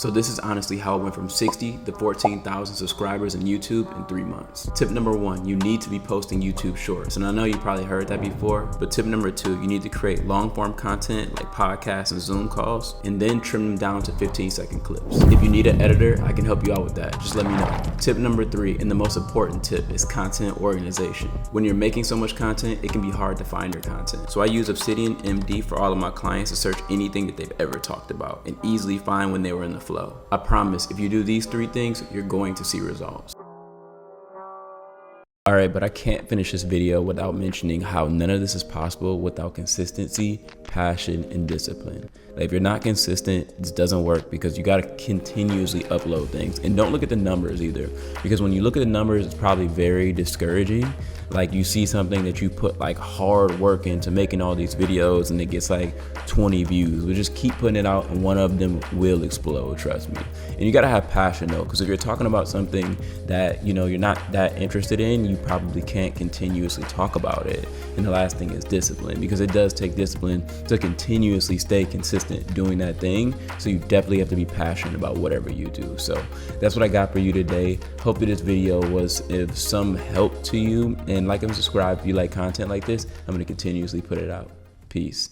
So this is honestly how I went from 60 to 14,000 subscribers on YouTube in 3 months. Tip number 1, you need to be posting YouTube shorts. And I know you probably heard that before, but tip number 2, you need to create long form content like podcasts and Zoom calls, and then trim them down to 15-second clips. If you need an editor, I can help you out with that. Just let me know. Tip number 3, and the most important tip, is content organization. When you're making so much content, it can be hard to find your content. So I use Obsidian MD for all of my clients to search anything that they've ever talked about and easily find when they were in the flow. I promise, if you do these 3 things, you're going to see results. Alright, but I can't finish this video without mentioning how none of this is possible without consistency, passion, and discipline. Like, if you're not consistent, this doesn't work because you gotta continuously upload things. And don't look at the numbers either, because when you look at the numbers, it's probably very discouraging. Like, you see something that you put like hard work into making all these videos and it gets like 20 views. But just keep putting it out and one of them will explode, trust me. And you gotta have passion though, because if you're talking about something that you're not that interested in, you probably can't continuously talk about it. And the last thing is discipline, because it does take discipline to continuously stay consistent doing that thing. So you definitely have to be passionate about whatever you do. So that's what I got for you today. Hope that this video was of some help to you, and like and subscribe if you like content like this. I'm going to continuously put it out. Peace.